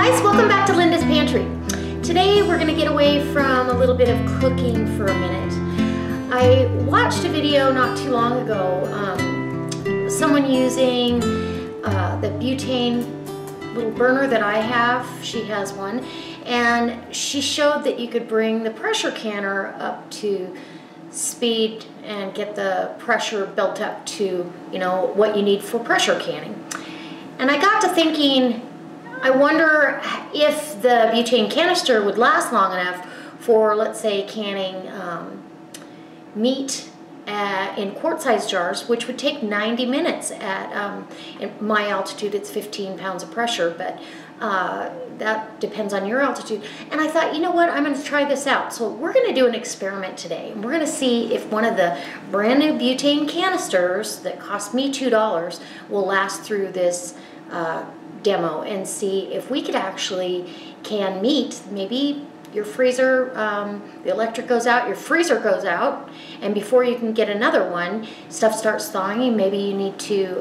guys, welcome back to Linda's Pantry. Today we're going to get away from a little bit of cooking for a minute. I watched a video not too long ago, someone using the butane little burner that I have. She has one, and she showed that you could bring the pressure canner up to speed and get the pressure built up to, you know, what you need for pressure canning. And I got to thinking, I wonder if the butane canister would last long enough for, let's say, canning meat in quart-sized jars, which would take 90 minutes at my altitude. It's 15 pounds of pressure, but that depends on your altitude. And I thought, you know what, I'm going to try this out. So we're going to do an experiment today. We're going to see if one of the brand new butane canisters that cost me $2 will last through this demo, and see if we could actually can meat. Maybe your freezer, the electric goes out, your freezer goes out, and before you can get another one, stuff starts thawing, and maybe you need to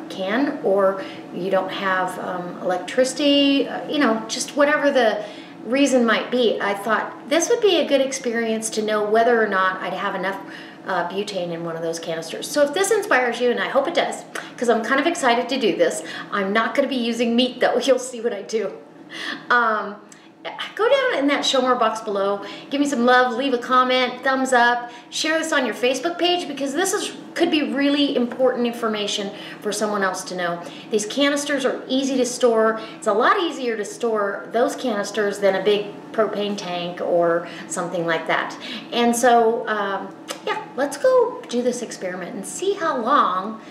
can, or you don't have electricity, you know, just whatever the reason might be. I thought this would be a good experience to know whether or not I'd have enough butane in one of those canisters. So if this inspires you, and I hope it does, because I'm kind of excited to do this. I'm not going to be using meat though. You'll see what I do. Go down in that show more box below, give me some love, leave a comment, thumbs up, share this on your Facebook page, because this could be really important information for someone else to know. These canisters are easy to store. It's a lot easier to store those canisters than a big propane tank or something like that. And so yeah, let's go do this experiment and see how long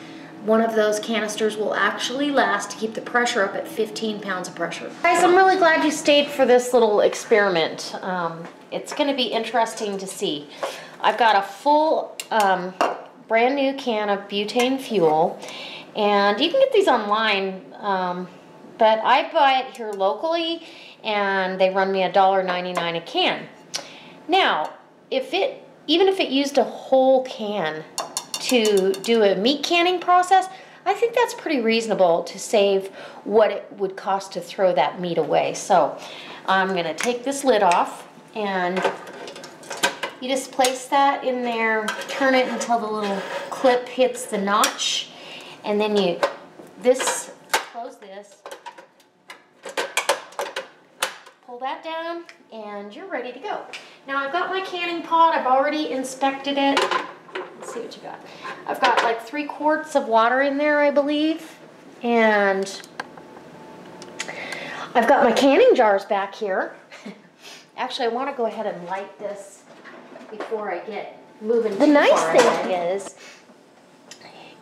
one of those canisters will actually last to keep the pressure up at 15 pounds of pressure. Guys, I'm really glad you stayed for this little experiment. It's going to be interesting to see. I've got a full brand new can of butane fuel, and you can get these online, but I buy it here locally, and they run me $1.99 a can. Now, even if it used a whole can to do a meat canning process, I think that's pretty reasonable to save what it would cost to throw that meat away. So I'm going to take this lid off, and you just place that in there, turn it until the little clip hits the notch, and then you close this, pull that down, and you're ready to go. Now I've got my canning pot. I've already inspected it. Let's see what you got. I've got like 3 quarts of water in there, I believe. And I've got my canning jars back here. Actually, I want to go ahead and light this before I get moving. The nice thing is,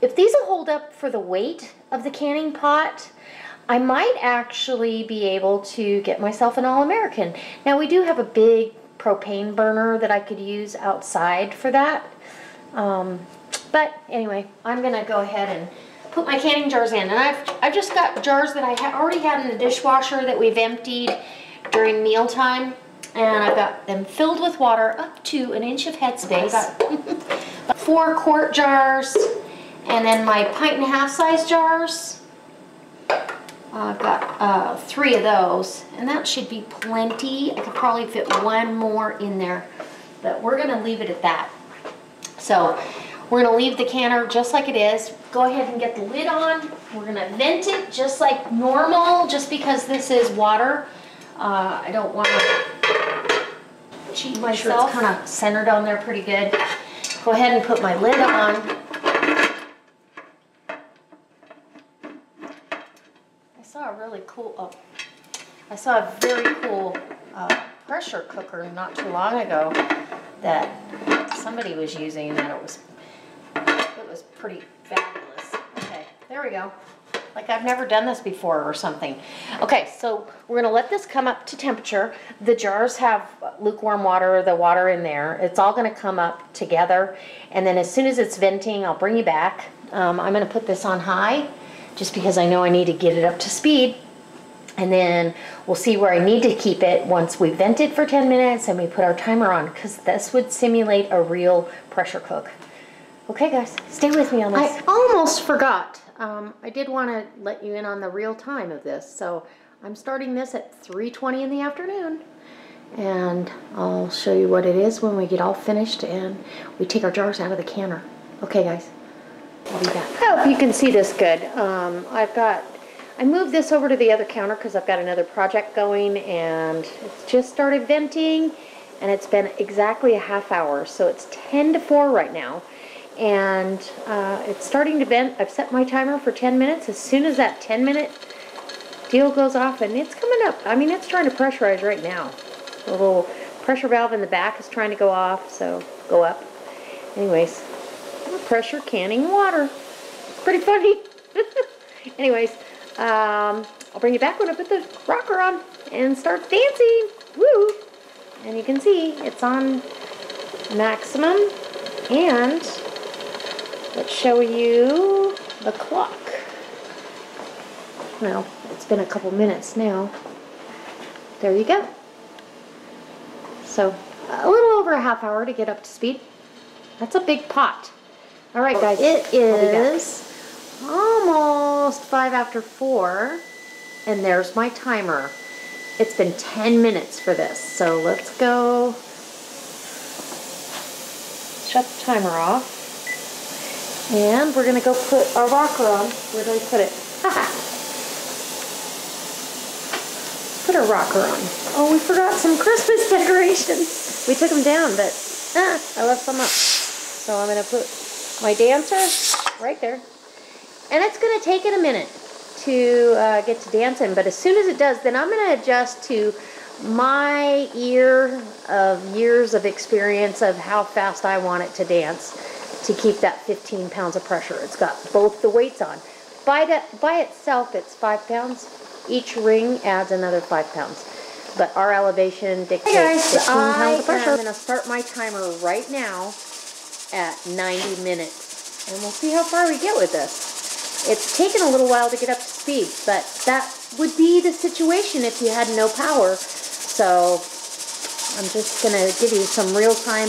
if these will hold up for the weight of the canning pot, I might actually be able to get myself an All-American. Now, we do have a big propane burner that I could use outside for that. But anyway, I'm gonna go ahead and put my canning jars in, and I've just got jars that I already had in the dishwasher that we've emptied during mealtime, and I've got them filled with water up to 1 inch of headspace. I've got 4 quart jars, and then my 1.5 size jars. I've got 3 of those, and that should be plenty. I could probably fit 1 more in there, but we're gonna leave it at that. So we're going to leave the canner just like it is. Go ahead and get the lid on. We're going to vent it just like normal, just because this is water. I don't want to cheat myself. Sure it's kind of centered on there pretty good. Go ahead and put my lid on. I saw a really cool, I saw a very cool pressure cooker not too long ago that somebody was using, and it was pretty fabulous. Okay, there we go. Like I've never done this before or something. Okay, so we're gonna let this come up to temperature. The jars have lukewarm water, the water in there. It's all gonna come up together, and then as soon as it's venting, I'll bring you back. I'm gonna put this on high, just because I know I need to get it up to speed. And then we'll see where I need to keep it once we vent it for 10 minutes and we put our timer on, because this would simulate a real pressure cook. Okay guys, stay with me on this. I almost forgot. I did want to let you in on the real time of this. So I'm starting this at 3:20 in the afternoon. And I'll show you what it is when we get all finished and we take our jars out of the canner. Okay, guys, I'll be back. I hope you can see this good. I moved this over to the other counter because I've got another project going, and it's just started venting, and it's been exactly a half hour, so it's 10 to 4 right now, and it's starting to vent. I've set my timer for 10 minutes. As soon as that 10-minute deal goes off, and it's coming up. I mean, it's trying to pressurize right now. The little pressure valve in the back is trying to go off, so go up. Anyways, pressure canning water. It's pretty funny. Anyways, I'll bring you back when I put the rocker on and start dancing. Woo! And you can see it's on maximum. And let's show you the clock. Well, it's been a couple minutes now. There you go. So, a little over a half hour to get up to speed. That's a big pot. All right, guys, it is almost 5 after 4, and there's my timer. It's been 10 minutes for this, so let's go shut the timer off. And we're gonna go put our rocker on. Where do we put it? Put our rocker on. Oh, we forgot some Christmas decorations. We took them down, but I left some up. So I'm gonna put my dancer right there. And it's gonna take it a minute to get to dancing, but as soon as it does, then I'm gonna adjust to my years of experience of how fast I want it to dance to keep that 15 pounds of pressure. It's got both the weights on. By itself, it's 5 pounds. Each ring adds another 5 pounds. But our elevation dictates 15 pounds of pressure. I'm going to start my timer right now at 90 minutes. And we'll see how far we get with this. It's taken a little while to get up to speed, but that would be the situation if you had no power. So I'm just going to give you some real-time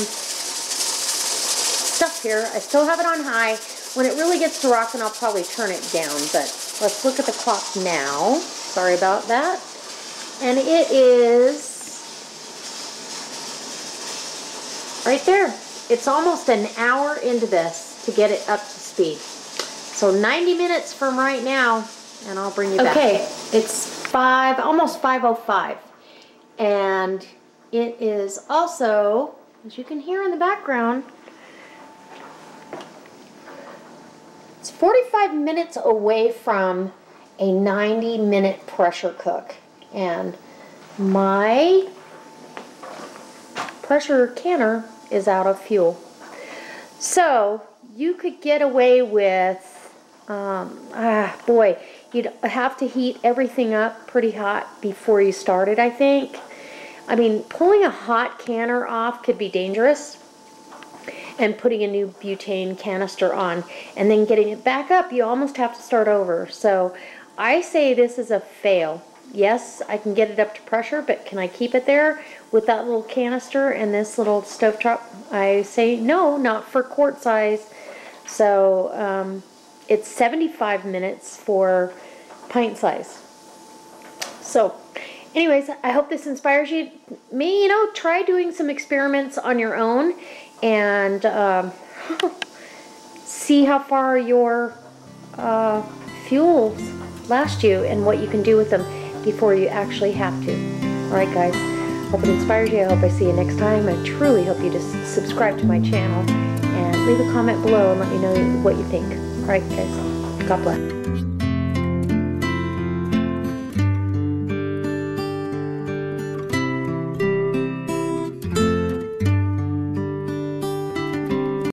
stuff here. I still have it on high. When it really gets to rocking, I'll probably turn it down, but let's look at the clock now. Sorry about that. And it is right there. It's almost an hour into this to get it up to speed. So 90 minutes from right now, and I'll bring you back. Okay, it's almost 5:05. And it is also, as you can hear in the background, it's 45 minutes away from a 90-minute pressure cook, and my pressure canner is out of fuel. So you could get away with, you'd have to heat everything up pretty hot before you started, I think. I mean, pulling a hot canner off could be dangerous, and putting a new butane canister on and then getting it back up, you almost have to start over. So I say this is a fail. Yes, I can get it up to pressure, but can I keep it there with that little canister and this little stovetop? I say no, not for quart size. So it's 75 minutes for pint size. So anyways, I hope this inspires you. Maybe, try doing some experiments on your own and see how far your fuels last you and what you can do with them before you actually have to. Alright guys, hope it inspires you. I hope I see you next time. I truly hope you just subscribe to my channel and leave a comment below and let me know what you think. Alright guys, God bless.